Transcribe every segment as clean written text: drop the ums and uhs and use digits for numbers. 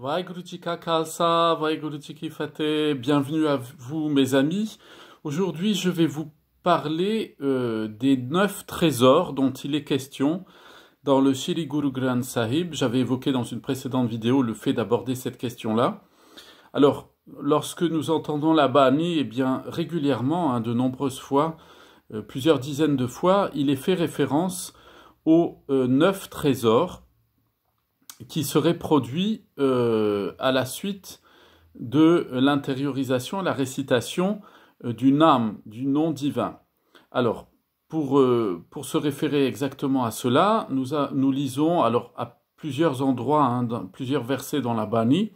Vaheguru Ji Ka Khalsa, Vaheguru Ji Ki Fateh, bienvenue à vous mes amis. Aujourd'hui je vais vous parler des 9 trésors dont il est question dans le Shri Guru Granth Sahib. J'avais évoqué dans une précédente vidéo le fait d'aborder cette question-là. Alors, lorsque nous entendons la Bani, eh bien régulièrement, de nombreuses fois, plusieurs dizaines de fois, il est fait référence aux 9 trésors qui seraient produits à la suite de l'intériorisation, la récitation du Nam, du nom divin. Alors, pour se référer exactement à cela, nous lisons alors à plusieurs endroits, dans plusieurs versets dans la Bani,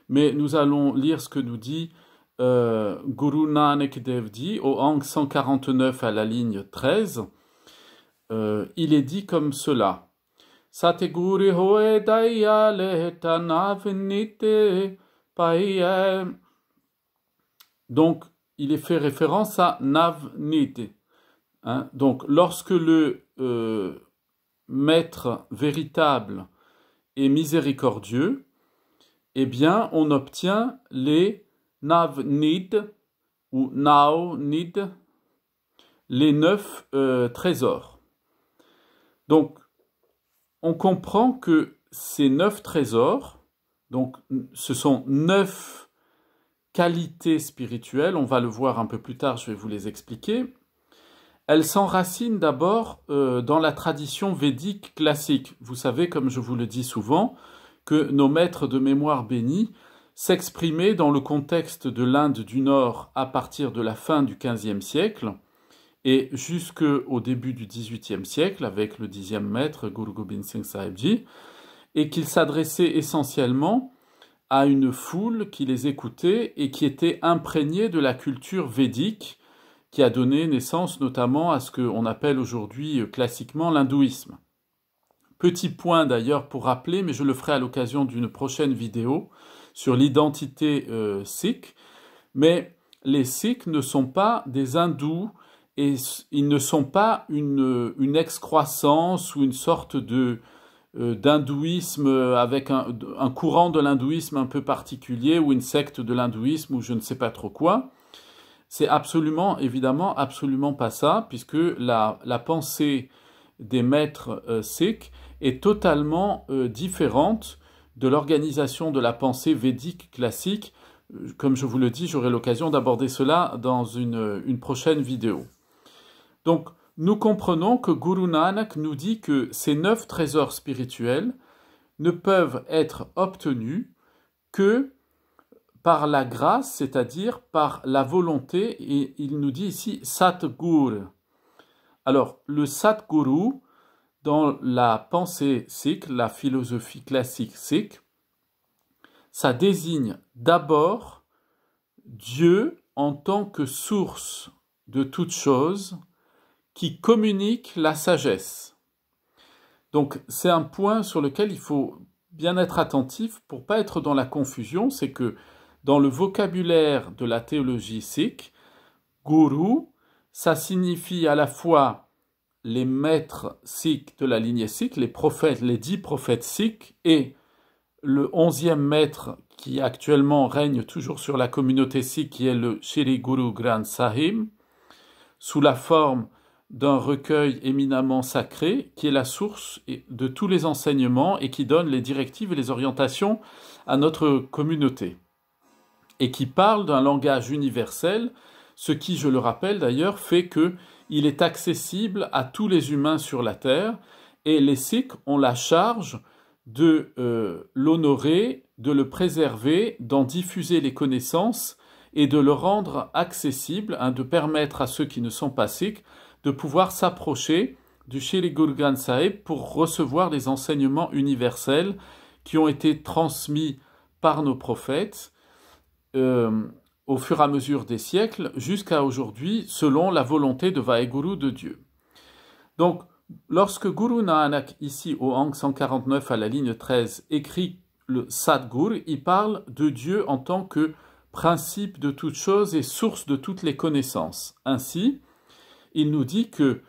mais nous allons lire ce que nous dit Guru Nanak Dev Ji au Ang 149 à la ligne 13. Il est dit comme cela. Satiguri hoe dayale tanavnite paye. Donc, il est fait référence à Navnite. Donc, lorsque le maître véritable est miséricordieux, eh bien, on obtient les Navnid ou Naonid, les 9 trésors. Donc, on comprend que ces 9 trésors, donc ce sont 9 qualités spirituelles, on va le voir un peu plus tard, je vais vous les expliquer. Elles s'enracinent d'abord dans la tradition védique classique. Vous savez, comme je vous le dis souvent, que nos maîtres de mémoire bénis s'exprimaient dans le contexte de l'Inde du Nord à partir de la fin du XVe siècle, et jusqu'au début du XVIIIe siècle, avec le 10e maître, Guru Gobind Singh Sahib Ji, et qu'il s'adressait essentiellement à une foule qui les écoutait et qui était imprégnée de la culture védique, qui a donné naissance notamment à ce qu'on appelle aujourd'hui classiquement l'hindouisme. Petit point d'ailleurs pour rappeler, mais je le ferai à l'occasion d'une prochaine vidéo sur l'identité sikh, mais les sikhs ne sont pas des hindous, et ils ne sont pas une excroissance ou une sorte d'hindouisme avec un courant de l'hindouisme un peu particulier ou une secte de l'hindouisme ou je ne sais pas trop quoi. C'est absolument, évidemment, absolument pas ça, puisque la pensée des maîtres sikhs est totalement différente de l'organisation de la pensée védique classique. Comme je vous le dis, j'aurai l'occasion d'aborder cela dans une prochaine vidéo. Donc, nous comprenons que Guru Nanak nous dit que ces 9 trésors spirituels ne peuvent être obtenus que par la grâce, c'est-à-dire par la volonté, et il nous dit ici Satguru. Alors, le Satguru, dans la pensée sikh, la philosophie classique sikh, ça désigne d'abord Dieu en tant que source de toute chose, qui communique la sagesse. Donc c'est un point sur lequel il faut bien être attentif pour ne pas être dans la confusion, c'est que dans le vocabulaire de la théologie sikh, guru, ça signifie à la fois les maîtres sikhs de la lignée sikh, les prophètes, les 10 prophètes sikhs, et le 11e maître qui actuellement règne toujours sur la communauté sikh, qui est le Shri Guru Granth Sahib, sous la forme d'un recueil éminemment sacré, qui est la source de tous les enseignements et qui donne les directives et les orientations à notre communauté. Et qui parle d'un langage universel, ce qui, je le rappelle d'ailleurs, fait qu'il est accessible à tous les humains sur la terre, et les Sikhs ont la charge de l'honorer, de le préserver, d'en diffuser les connaissances et de le rendre accessible, de permettre à ceux qui ne sont pas Sikhs de pouvoir s'approcher du Shri Guru Granth Sahib pour recevoir les enseignements universels qui ont été transmis par nos prophètes au fur et à mesure des siècles jusqu'à aujourd'hui, selon la volonté de Vaheguru de Dieu. Donc, lorsque Guru Nanak, ici au Ang 149 à la ligne 13, écrit le Sadgur, il parle de Dieu en tant que principe de toute chose et source de toutes les connaissances. Ainsi, il nous dit que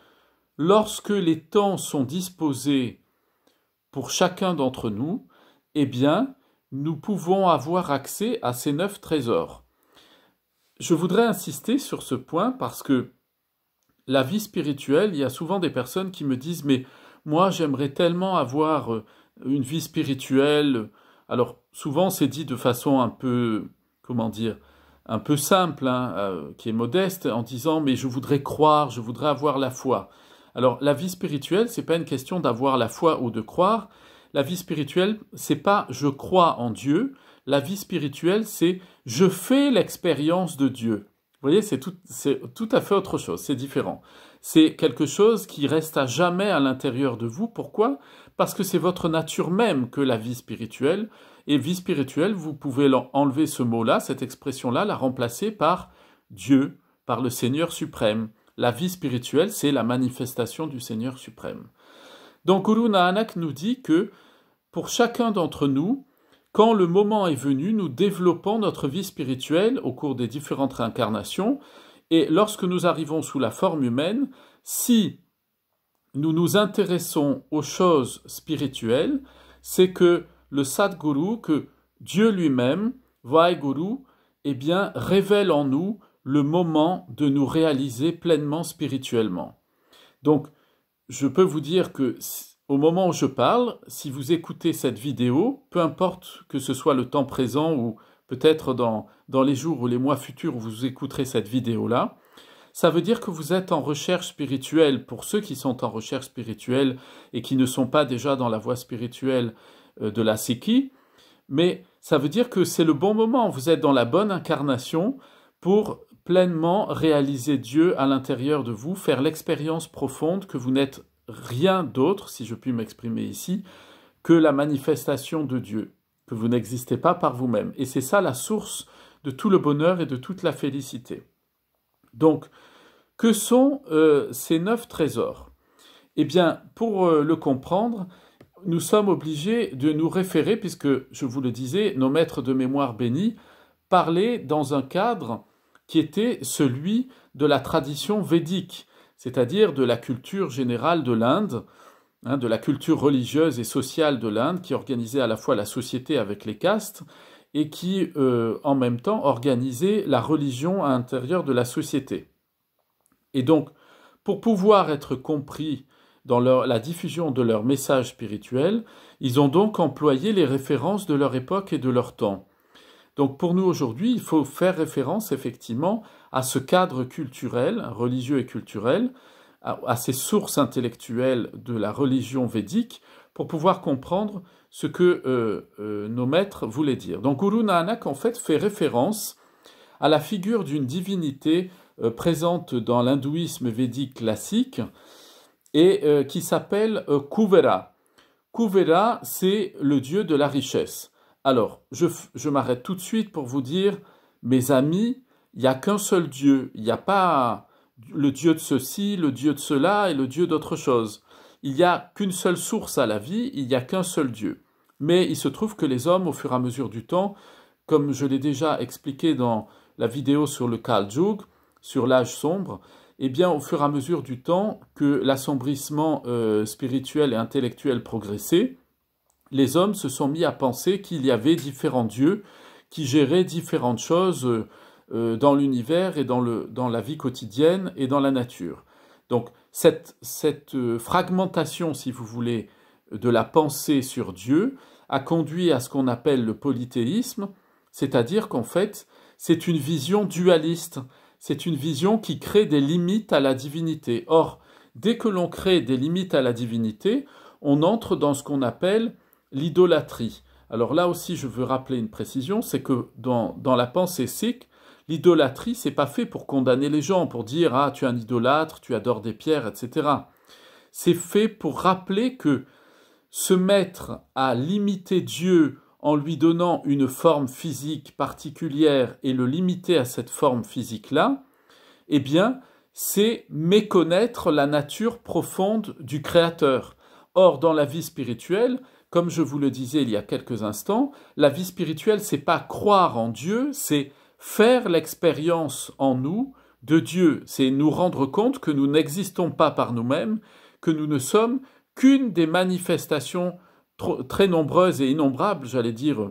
lorsque les temps sont disposés pour chacun d'entre nous, eh bien, nous pouvons avoir accès à ces 9 trésors. Je voudrais insister sur ce point parce que la vie spirituelle, il y a souvent des personnes qui me disent « mais moi j'aimerais tellement avoir une vie spirituelle ». Alors souvent c'est dit de façon un peu, comment dire, un peu simple, hein, qui est modeste, en disant « mais je voudrais croire, je voudrais avoir la foi ». Alors la vie spirituelle, c'est pas une question d'avoir la foi ou de croire. La vie spirituelle, c'est pas « je crois en Dieu ». La vie spirituelle, c'est « je fais l'expérience de Dieu ». Vous voyez, c'est tout à fait autre chose, c'est différent. C'est quelque chose qui reste à jamais à l'intérieur de vous. Pourquoi? Parce que c'est votre nature même que la vie spirituelle. Et vie spirituelle, vous pouvez enlever ce mot-là, cette expression-là, la remplacer par Dieu, par le Seigneur suprême. La vie spirituelle, c'est la manifestation du Seigneur suprême. Donc Guru Nanak nous dit que pour chacun d'entre nous, quand le moment est venu, nous développons notre vie spirituelle au cours des différentes réincarnations, et lorsque nous arrivons sous la forme humaine, si nous nous intéressons aux choses spirituelles, c'est que le Sadguru, que Dieu lui-même, Vaheguru, eh bien, révèle en nous le moment de nous réaliser pleinement spirituellement. Donc, je peux vous dire que au moment où je parle, si vous écoutez cette vidéo, peu importe que ce soit le temps présent ou peut-être dans les jours ou les mois futurs où vous écouterez cette vidéo-là, ça veut dire que vous êtes en recherche spirituelle. Pour ceux qui sont en recherche spirituelle et qui ne sont pas déjà dans la voie spirituelle de la Sikhi, mais ça veut dire que c'est le bon moment, vous êtes dans la bonne incarnation pour pleinement réaliser Dieu à l'intérieur de vous, faire l'expérience profonde que vous n'êtes rien d'autre, si je puis m'exprimer ici, que la manifestation de Dieu, que vous n'existez pas par vous-même. Et c'est ça la source de tout le bonheur et de toute la félicité. Donc, que sont ces 9 trésors? Eh bien, pour le comprendre, nous sommes obligés de nous référer, puisque, je vous le disais, nos maîtres de mémoire bénis parlaient dans un cadre qui était celui de la tradition védique, c'est-à-dire de la culture générale de l'Inde, hein, de la culture religieuse et sociale de l'Inde, qui organisait à la fois la société avec les castes, et qui, en même temps, organisait la religion à l'intérieur de la société. Et donc, pour pouvoir être compris dans la diffusion de leur message spirituel, ils ont donc employé les références de leur époque et de leur temps. Donc pour nous aujourd'hui, il faut faire référence effectivement à ce cadre culturel, religieux et culturel, à ces sources intellectuelles de la religion védique, pour pouvoir comprendre ce que nos maîtres voulaient dire. Donc Guru Nanak en fait fait référence à la figure d'une divinité présente dans l'hindouisme védique classique et qui s'appelle Kuvera. Kuvera, c'est le dieu de la richesse. Alors, je m'arrête tout de suite pour vous dire, mes amis, il n'y a qu'un seul Dieu. Il n'y a pas le Dieu de ceci, le Dieu de cela et le Dieu d'autre chose. Il n'y a qu'une seule source à la vie, il n'y a qu'un seul Dieu. Mais il se trouve que les hommes, au fur et à mesure du temps, comme je l'ai déjà expliqué dans la vidéo sur le Kal Yuga, sur l'âge sombre, eh bien, au fur et à mesure du temps que l'assombrissement spirituel et intellectuel progressait, les hommes se sont mis à penser qu'il y avait différents dieux qui géraient différentes choses dans l'univers et dans la vie quotidienne et dans la nature. Donc cette fragmentation, si vous voulez, de la pensée sur Dieu a conduit à ce qu'on appelle le polythéisme, c'est-à-dire qu'en fait, c'est une vision dualiste, c'est une vision qui crée des limites à la divinité. Or, dès que l'on crée des limites à la divinité, on entre dans ce qu'on appelle l'idolâtrie. Alors là aussi, je veux rappeler une précision, c'est que dans la pensée sikh, l'idolâtrie, c'est pas fait pour condamner les gens, pour dire « Ah, tu es un idolâtre, tu adores des pierres, etc. » C'est fait pour rappeler que se mettre à limiter Dieu en lui donnant une forme physique particulière et le limiter à cette forme physique-là, eh bien, c'est méconnaître la nature profonde du Créateur. Or, dans la vie spirituelle, comme je vous le disais il y a quelques instants, la vie spirituelle, c'est pas croire en Dieu, c'est faire l'expérience en nous de Dieu. C'est nous rendre compte que nous n'existons pas par nous-mêmes, que nous ne sommes qu'une des manifestations très nombreuses et innombrables, j'allais dire,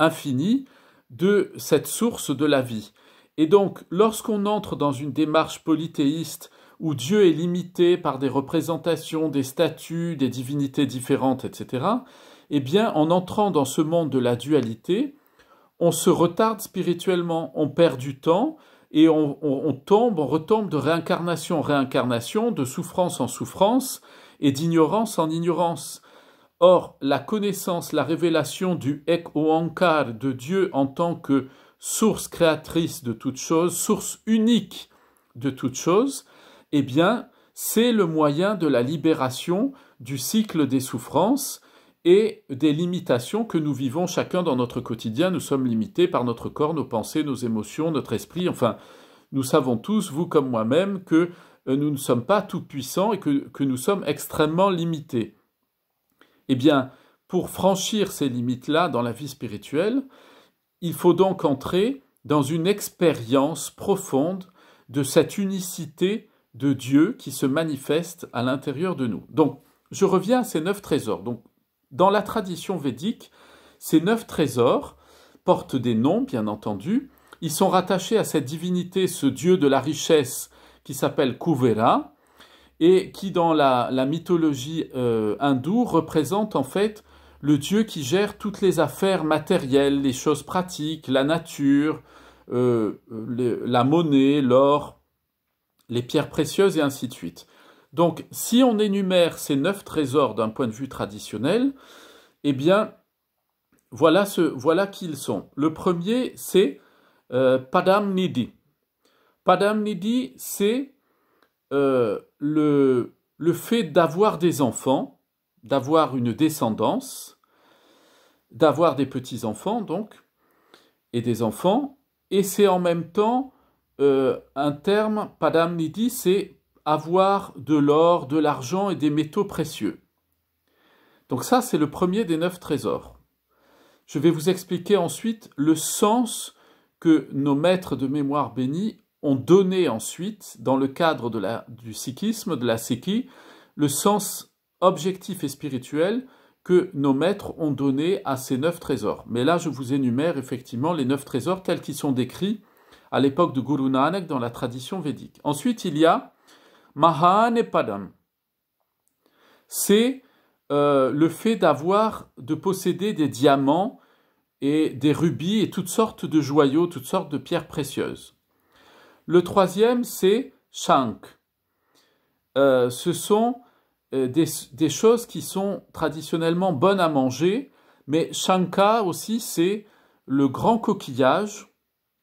infinie de cette source de la vie. Et donc, lorsqu'on entre dans une démarche polythéiste où Dieu est limité par des représentations, des statuts, des divinités différentes, etc., eh bien, en entrant dans ce monde de la dualité, on se retarde spirituellement, on perd du temps et on retombe de réincarnation en réincarnation, de souffrance en souffrance et d'ignorance en ignorance. Or, la connaissance, la révélation du Ek Oankar de Dieu en tant que source créatrice de toutes choses, source unique de toutes choses, eh bien, c'est le moyen de la libération du cycle des souffrances et des limitations que nous vivons chacun dans notre quotidien. Nous sommes limités par notre corps, nos pensées, nos émotions, notre esprit. Enfin, nous savons tous, vous comme moi-même, que nous ne sommes pas tout-puissants et que nous sommes extrêmement limités. Eh bien, pour franchir ces limites-là dans la vie spirituelle, il faut donc entrer dans une expérience profonde de cette unicité de Dieu qui se manifeste à l'intérieur de nous. Donc, je reviens à ces 9 trésors. Donc, dans la tradition védique, ces 9 trésors portent des noms, bien entendu. Ils sont rattachés à cette divinité, ce Dieu de la richesse qui s'appelle Kuvera, et qui, dans la mythologie hindoue, représente en fait le Dieu qui gère toutes les affaires matérielles, les choses pratiques, la nature, la monnaie, l'or, les pierres précieuses et ainsi de suite. Donc, si on énumère ces 9 trésors d'un point de vue traditionnel, eh bien, voilà qui ils sont. Le premier, c'est Padam Nidhi. Padam Nidhi, c'est le fait d'avoir des enfants, d'avoir une descendance, d'avoir des petits-enfants, donc, et des enfants, et c'est en même temps un terme, Padam Nidhi, c'est avoir de l'or, de l'argent et des métaux précieux. Donc ça, c'est le premier des 9 trésors. Je vais vous expliquer ensuite le sens que nos maîtres de mémoire bénis ont donné ensuite, dans le cadre du sikhisme, de la Sikhi, le sens objectif et spirituel que nos maîtres ont donné à ces 9 trésors. Mais là, je vous énumère effectivement les 9 trésors tels qu'ils sont décrits à l'époque de Guru Nanak dans la tradition védique. Ensuite, il y a Mahanepadam. C'est le fait de posséder des diamants et des rubis et toutes sortes de joyaux, toutes sortes de pierres précieuses. Le troisième, c'est Shank. Ce sont des choses qui sont traditionnellement bonnes à manger, mais Shanka aussi, c'est le grand coquillage,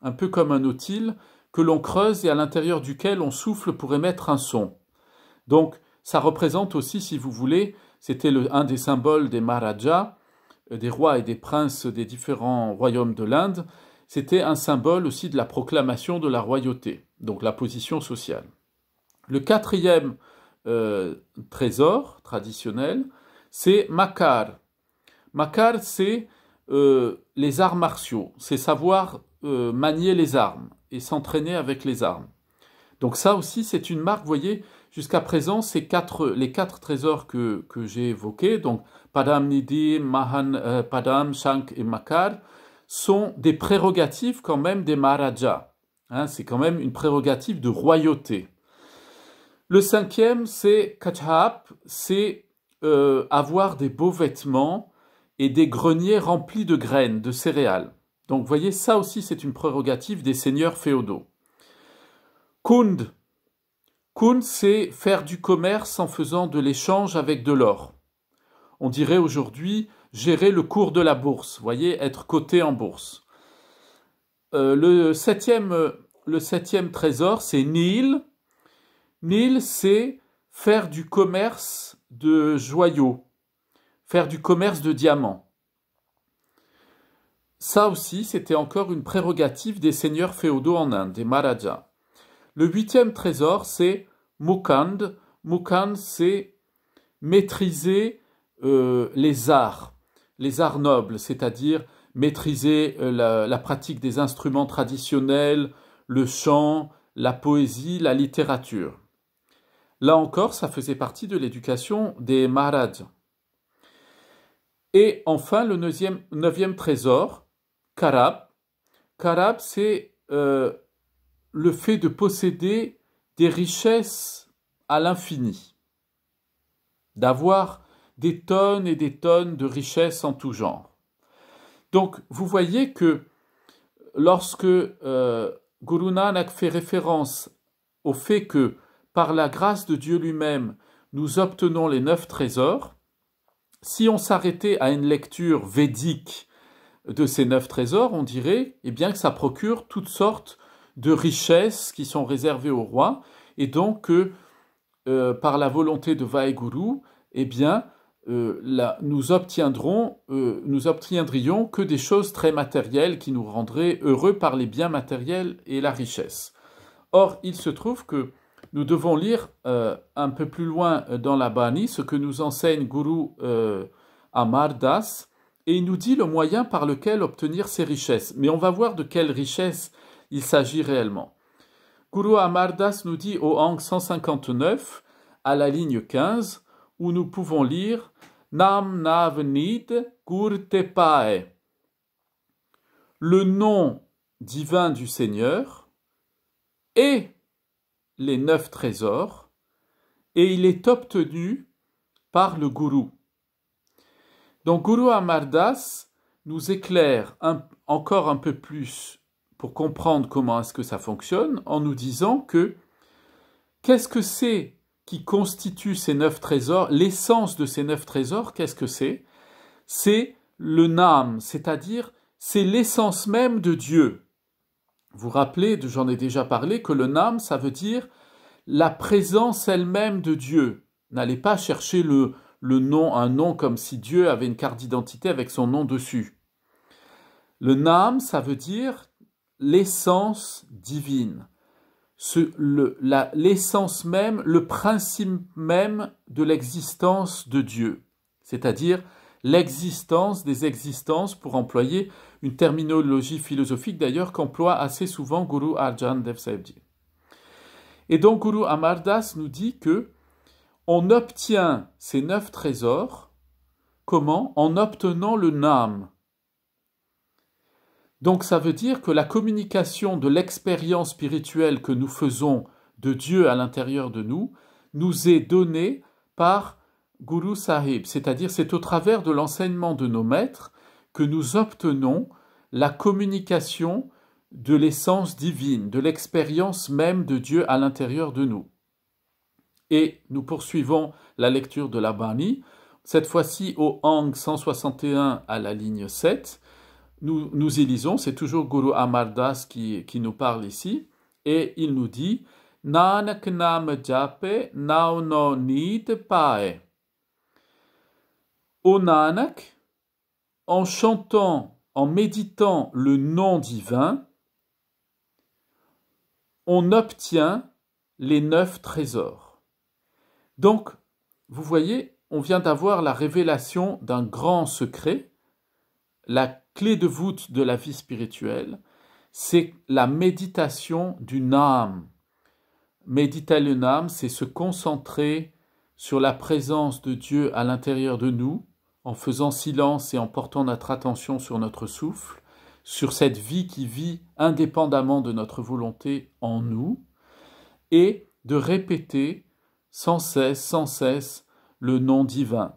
un peu comme un nautil, que l'on creuse et à l'intérieur duquel on souffle pour émettre un son. Donc, ça représente aussi, si vous voulez, c'était un des symboles des Maharajas, des rois et des princes des différents royaumes de l'Inde. C'était un symbole aussi de la proclamation de la royauté, donc la position sociale. Le quatrième trésor traditionnel, c'est Makar. Makar, c'est les arts martiaux, c'est savoir manier les armes et s'entraîner avec les armes. Donc ça aussi, c'est une marque, vous voyez, jusqu'à présent, les 4 trésors que j'ai évoqués, donc Padam Nidhi, Padam, Shank et Makar, sont des prérogatives quand même des Maharajas. Hein, c'est quand même une prérogative de royauté. Le cinquième, c'est Kachhap, c'est avoir des beaux vêtements et des greniers remplis de graines, de céréales. Donc vous voyez, ça aussi c'est une prérogative des seigneurs féodaux. Kund. Kund, c'est faire du commerce en faisant de l'échange avec de l'or. On dirait aujourd'hui gérer le cours de la bourse, vous voyez, être coté en bourse. Le septième trésor, c'est Nil. Nil, c'est faire du commerce de joyaux, faire du commerce de diamants. Ça aussi, c'était encore une prérogative des seigneurs féodaux en Inde, des Maharajas. Le 8e trésor, c'est Mukand. Mukand, c'est maîtriser les arts nobles, c'est-à-dire maîtriser la pratique des instruments traditionnels, le chant, la poésie, la littérature. Là encore, ça faisait partie de l'éducation des Maharajas. Et enfin, le 9e trésor, Karab. Karab, c'est le fait de posséder des richesses à l'infini, d'avoir des tonnes et des tonnes de richesses en tout genre. Donc, vous voyez que lorsque Guru Nanak fait référence au fait que, par la grâce de Dieu lui-même, nous obtenons les 9 trésors, si on s'arrêtait à une lecture védique de ces 9 trésors, on dirait eh bien, que ça procure toutes sortes de richesses qui sont réservées au roi, et donc que par la volonté de Vaheguru, eh bien, nous obtiendrions que des choses très matérielles qui nous rendraient heureux par les biens matériels et la richesse. Or, il se trouve que nous devons lire un peu plus loin dans la Bani ce que nous enseigne Guru Amar Das, et il nous dit le moyen par lequel obtenir ces richesses. Mais on va voir de quelles richesses il s'agit réellement. Guru Amar Das nous dit au Ang 159, à la ligne 15, où nous pouvons lire Nam Navnid Gurtepae. Le nom divin du Seigneur et les 9 trésors, et il est obtenu par le Guru. Donc Guru Amar Das nous éclaire encore un peu plus pour comprendre comment est-ce que ça fonctionne, en nous disant que qu'est-ce que c'est qui constitue ces 9 trésors, l'essence de ces 9 trésors, qu'est-ce que c'est? C'est le Nam, c'est-à-dire c'est l'essence même de Dieu. Vous vous rappelez, j'en ai déjà parlé, que le Nam, ça veut dire la présence elle-même de Dieu. N'allez pas chercher le nom, un nom comme si Dieu avait une carte d'identité avec son nom dessus. Le Nam, ça veut dire l'essence divine. L'essence même, le principe même de l'existence de Dieu, c'est-à-dire l'existence des existences, pour employer une terminologie philosophique d'ailleurs qu'emploie assez souvent Guru Arjan Dev Sahibji. Et donc Guru Amar Das nous dit que on obtient ces 9 trésors, comment? En obtenant le Nam. Donc ça veut dire que la communication de l'expérience spirituelle que nous faisons de Dieu à l'intérieur de nous nous est donnée par Guru Sahib, c'est-à-dire c'est au travers de l'enseignement de nos maîtres que nous obtenons la communication de l'essence divine, de l'expérience même de Dieu à l'intérieur de nous. Et nous poursuivons la lecture de la Bani, cette fois-ci au Ang 161 à la ligne 7, nous y lisons, c'est toujours Guru Amar Das qui nous parle ici, et il nous dit « Nanak nam jape nao no need pae ». Ô Nanak, en chantant, en méditant le nom divin, on obtient les 9 trésors. Donc, vous voyez, on vient d'avoir la révélation d'un grand secret, la clé de voûte de la vie spirituelle, c'est la méditation du Nam. Méditer le Nam, c'est se concentrer sur la présence de Dieu à l'intérieur de nous, en faisant silence et en portant notre attention sur notre souffle, sur cette vie qui vit indépendamment de notre volonté en nous, et de répéter sans cesse, le nom divin.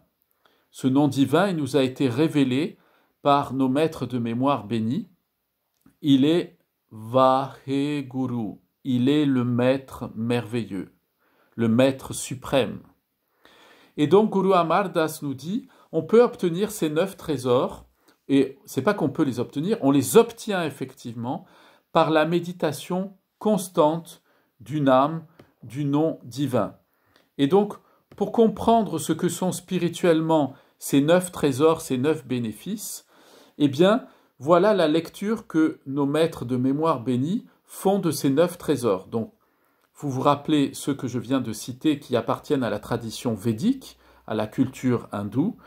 Ce nom divin, il nous a été révélé par nos maîtres de mémoire bénis. Il est Vaheguru, il est le maître merveilleux, le maître suprême. Et donc Guru Amar Das nous dit, on peut obtenir ces 9 trésors, et c'est pas qu'on peut les obtenir, on les obtient effectivement par la méditation constante du Nam, du nom divin. Et donc, pour comprendre ce que sont spirituellement ces 9 trésors, ces 9 bénéfices, eh bien, voilà la lecture que nos maîtres de mémoire bénis font de ces 9 trésors. Donc, vous vous rappelez ceux que je viens de citer qui appartiennent à la tradition védique, à la culture hindoue.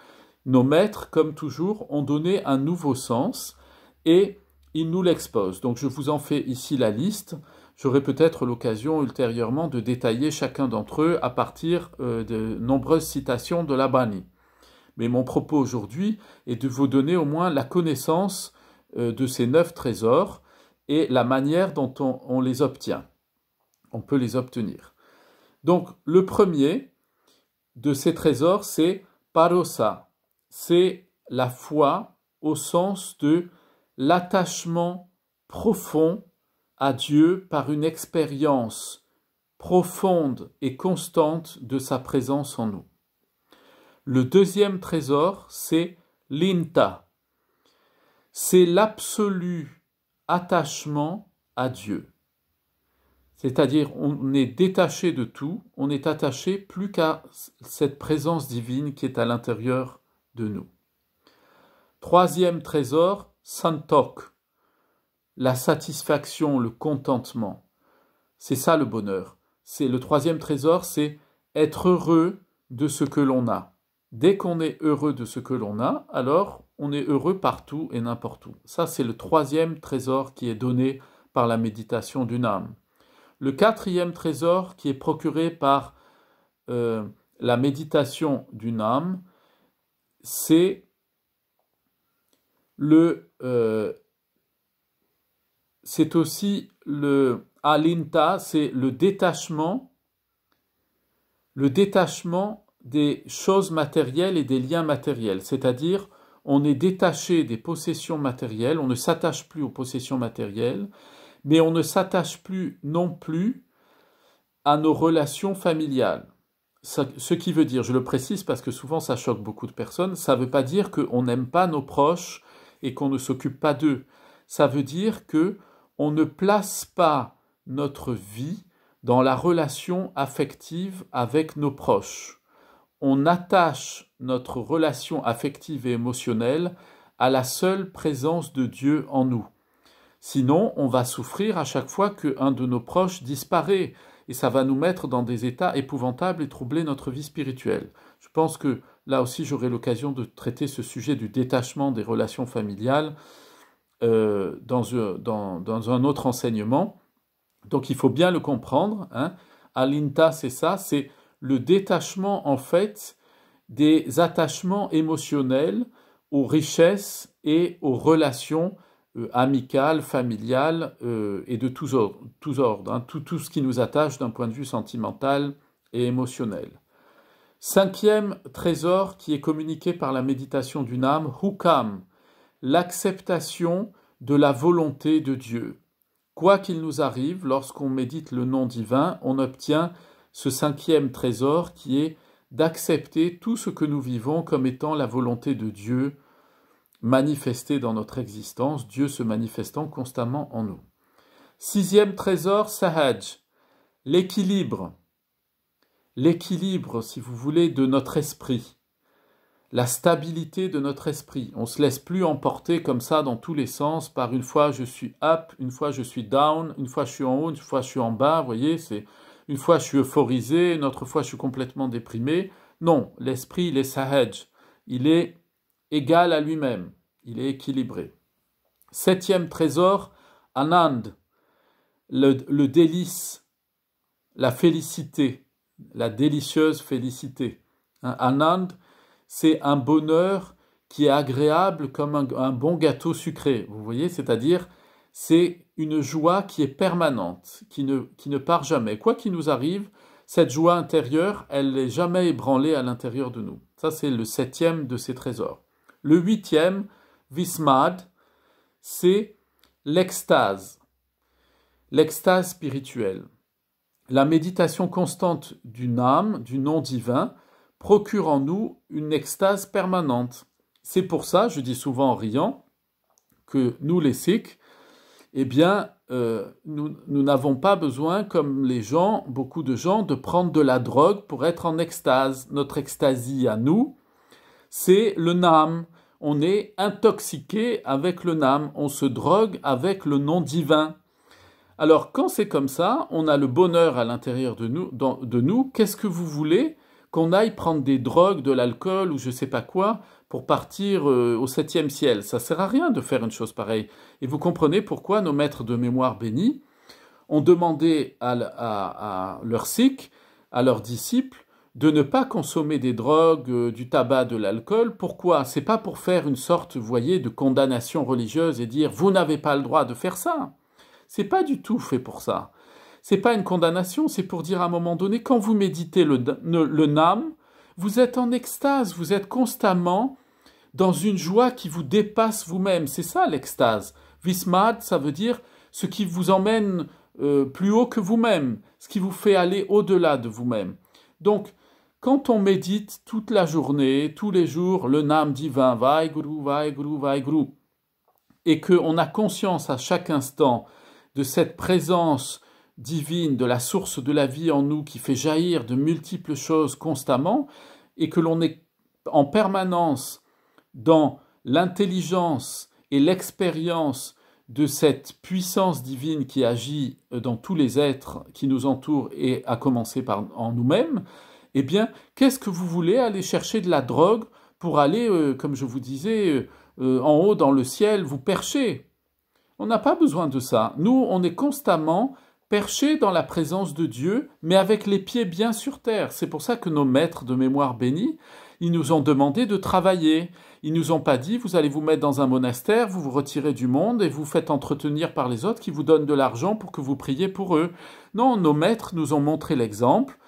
Nos maîtres, comme toujours, ont donné un nouveau sens et ils nous l'exposent. Donc, je vous en fais ici la liste. J'aurai peut-être l'occasion ultérieurement de détailler chacun d'entre eux à partir de nombreuses citations de la Bani. Mais mon propos aujourd'hui est de vous donner au moins la connaissance de ces 9 trésors et la manière dont on les obtient. On peut les obtenir. Donc, le premier de ces trésors, c'est parosa. C'est la foi au sens de l'attachement profond à Dieu par une expérience profonde et constante de sa présence en nous. Le deuxième trésor, c'est linta. C'est l'absolu attachement à Dieu. C'est-à-dire, on est détaché de tout, on est attaché plus qu'à cette présence divine qui est à l'intérieur de nous. Troisième trésor, santok. La satisfaction, le contentement. C'est ça le bonheur. C'est le troisième trésor, c'est être heureux de ce que l'on a. Dès qu'on est heureux de ce que l'on a, alors on est heureux partout et n'importe où. Ça, c'est le troisième trésor qui est donné par la méditation d'une âme. Le quatrième trésor qui est procuré par la méditation d'une âme, c'est c'est aussi le alinta, c'est le détachement des choses matérielles et des liens matériels. C'est-à-dire, on est détaché des possessions matérielles, on ne s'attache plus aux possessions matérielles, mais on ne s'attache plus non plus à nos relations familiales. Ce qui veut dire, je le précise parce que souvent ça choque beaucoup de personnes, ça ne veut pas dire qu'on n'aime pas nos proches et qu'on ne s'occupe pas d'eux. Ça veut dire qu'on ne place pas notre vie dans la relation affective avec nos proches. On attache notre relation affective et émotionnelle à la seule présence de Dieu en nous. Sinon, on va souffrir à chaque fois qu'un de nos proches disparaît, et ça va nous mettre dans des états épouvantables et troubler notre vie spirituelle. Je pense que là aussi, j'aurai l'occasion de traiter ce sujet du détachement des relations familiales dans un autre enseignement. Donc il faut bien le comprendre. Alinta, c'est ça, c'est le détachement en fait des attachements émotionnels aux richesses et aux relations amicales, familiales et de tous ordres, tout ce qui nous attache d'un point de vue sentimental et émotionnel. Cinquième trésor qui est communiqué par la méditation d'une âme, hukam, l'acceptation de la volonté de Dieu. Quoi qu'il nous arrive, lorsqu'on médite le nom divin, on obtient ce cinquième trésor qui est d'accepter tout ce que nous vivons comme étant la volonté de Dieu manifestée dans notre existence, Dieu se manifestant constamment en nous. Sixième trésor, sahaj, l'équilibre. L'équilibre, si vous voulez, de notre esprit. La stabilité de notre esprit. On ne se laisse plus emporter comme ça dans tous les sens par une fois je suis up, une fois je suis down, une fois je suis en haut, une fois je suis en bas, vous voyez, c'est une fois je suis euphorisé, une autre fois je suis complètement déprimé. Non, l'esprit il est sahaj, il est égal à lui-même, il est équilibré. Septième trésor, anand, le délice, la félicité, la délicieuse félicité. Anand, c'est un bonheur qui est agréable comme un bon gâteau sucré, vous voyez, c'est-à-dire c'est une joie qui est permanente, qui ne part jamais. Quoi qu'il nous arrive, cette joie intérieure, elle n'est jamais ébranlée à l'intérieur de nous. Ça, c'est le septième de ces trésors. Le huitième, vismad, c'est l'extase spirituelle. La méditation constante d'une âme, du nom divin, procure en nous une extase permanente. C'est pour ça, je dis souvent en riant, que nous les Sikhs, eh bien, nous n'avons pas besoin, comme les gens, beaucoup de gens, de prendre de la drogue pour être en extase. Notre extasie à nous, c'est le nam. On est intoxiqué avec le nam. On se drogue avec le nom divin. Alors, quand c'est comme ça, on a le bonheur à l'intérieur de nous. Qu'est-ce que vous voulez qu'on aille prendre des drogues, de l'alcool ou je ne sais pas quoi pour partir au 7e ciel? Ça ne sert à rien de faire une chose pareille. Et vous comprenez pourquoi nos maîtres de mémoire bénis ont demandé à leurs sikhs, à leurs disciples, de ne pas consommer des drogues, du tabac, de l'alcool. Pourquoi? C'est pas pour faire une sorte, vous voyez, de condamnation religieuse et dire vous n'avez pas le droit de faire ça. C'est pas du tout fait pour ça. C'est pas une condamnation, c'est pour dire à un moment donné, quand vous méditez le nam, vous êtes en extase, vous êtes constamment dans une joie qui vous dépasse vous-même. C'est ça l'extase. Vismad, ça veut dire ce qui vous emmène plus haut que vous-même, ce qui vous fait aller au-delà de vous-même. Donc, quand on médite toute la journée, tous les jours, le nam divin, Vaheguru, Vaheguru, Vaheguru, et qu'on a conscience à chaque instant de cette présence divine, de la source de la vie en nous qui fait jaillir de multiples choses constamment, et que l'on est en permanence dans l'intelligence et l'expérience de cette puissance divine qui agit dans tous les êtres qui nous entourent et à commencer par en nous-mêmes, eh bien, qu'est-ce que vous voulez aller chercher de la drogue pour aller, comme je vous disais, en haut dans le ciel, vous percher? On n'a pas besoin de ça. Nous, on est constamment perchés dans la présence de Dieu, mais avec les pieds bien sur terre. C'est pour ça que nos maîtres de mémoire bénis, ils nous ont demandé de travailler. Ils nous ont pas dit, vous allez vous mettre dans un monastère, vous vous retirez du monde et vous faites entretenir par les autres qui vous donnent de l'argent pour que vous priez pour eux. Non, nos maîtres nous ont montré l'exemple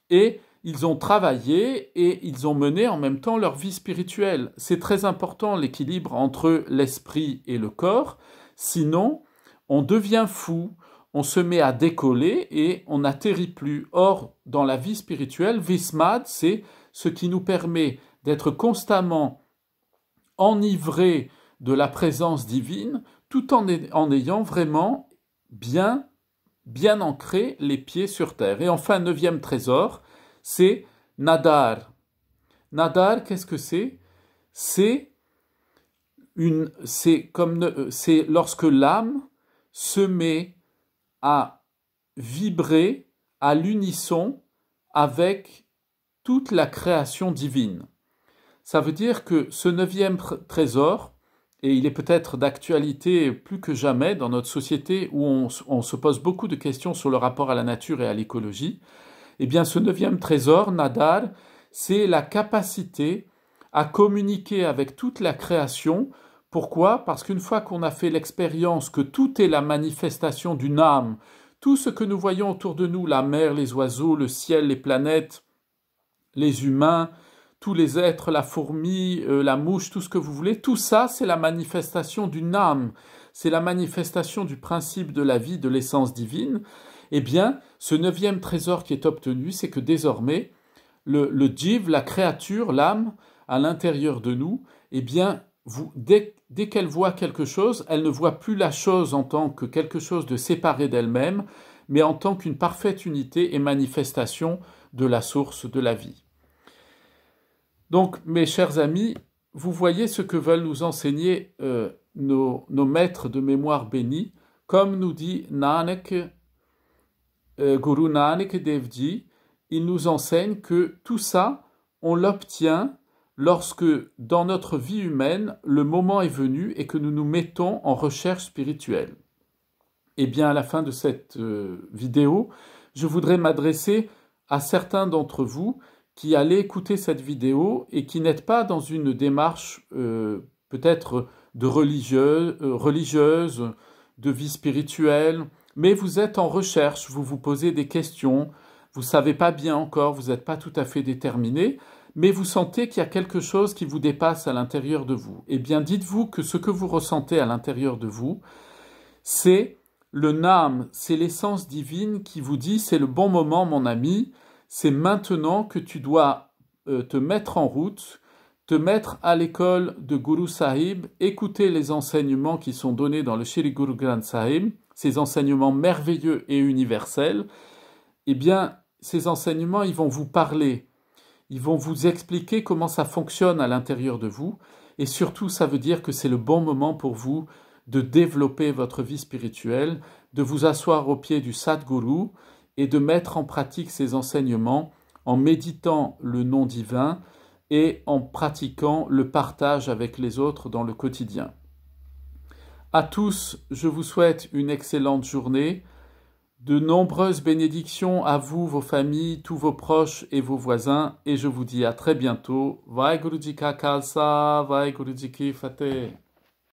et ils ont travaillé et ils ont mené en même temps leur vie spirituelle. C'est très important l'équilibre entre l'esprit et le corps. Sinon, on devient fou, on se met à décoller et on n'atterrit plus. Or, dans la vie spirituelle, Vismad, c'est ce qui nous permet d'être constamment enivrés de la présence divine, tout en ayant vraiment bien ancré les pieds sur terre. Et enfin, 9e trésor, c'est Nadar. Nadar, qu'est-ce que c'est? C'est lorsque l'âme se met à vibrer à l'unisson avec toute la création divine. Ça veut dire que ce 9e trésor, et il est peut-être d'actualité plus que jamais dans notre société où on se pose beaucoup de questions sur le rapport à la nature et à l'écologie, eh bien ce 9e trésor, Nadar, c'est la capacité à communiquer avec toute la création. Pourquoi? Parce qu'une fois qu'on a fait l'expérience que tout est la manifestation d'une âme, tout ce que nous voyons autour de nous, la mer, les oiseaux, le ciel, les planètes, les humains, tous les êtres, la fourmi, la mouche, tout ce que vous voulez, tout ça, c'est la manifestation d'une âme, c'est la manifestation du principe de la vie, de l'essence divine. Eh bien, ce 9e trésor qui est obtenu, c'est que désormais, le djiv, la créature, l'âme, à l'intérieur de nous, eh bien, dès qu'elle voit quelque chose, elle ne voit plus la chose en tant que quelque chose de séparé d'elle-même, mais en tant qu'une parfaite unité et manifestation de la source de la vie. Donc, mes chers amis, vous voyez ce que veulent nous enseigner nos maîtres de mémoire bénis, comme nous dit Nanak, Guru Nanak Dev Ji, il nous enseigne que tout ça, on l'obtient lorsque, dans notre vie humaine, le moment est venu et que nous nous mettons en recherche spirituelle. Eh bien, à la fin de cette vidéo, je voudrais m'adresser à certains d'entre vous qui allez écouter cette vidéo et qui n'êtes pas dans une démarche peut-être de religieuse, de vie spirituelle, mais vous êtes en recherche, vous vous posez des questions, vous ne savez pas bien encore, vous n'êtes pas tout à fait déterminé, mais vous sentez qu'il y a quelque chose qui vous dépasse à l'intérieur de vous. Eh bien, dites-vous que ce que vous ressentez à l'intérieur de vous, c'est le Nam, c'est l'essence divine qui vous dit « c'est le bon moment, mon ami », c'est maintenant que tu dois te mettre en route, te mettre à l'école de Guru Sahib, écouter les enseignements qui sont donnés dans le Shri Guru Granth Sahib, ces enseignements merveilleux et universels. Eh bien, ces enseignements, ils vont vous parler, ils vont vous expliquer comment ça fonctionne à l'intérieur de vous, et surtout, ça veut dire que c'est le bon moment pour vous de développer votre vie spirituelle, de vous asseoir au pied du Sadguru, et de mettre en pratique ces enseignements en méditant le nom divin et en pratiquant le partage avec les autres dans le quotidien. À tous, je vous souhaite une excellente journée. De nombreuses bénédictions à vous, vos familles, tous vos proches et vos voisins. Et je vous dis à très bientôt. Vaheguru Ji Ka Khalsa, Vaheguru Ji Ki Fateh.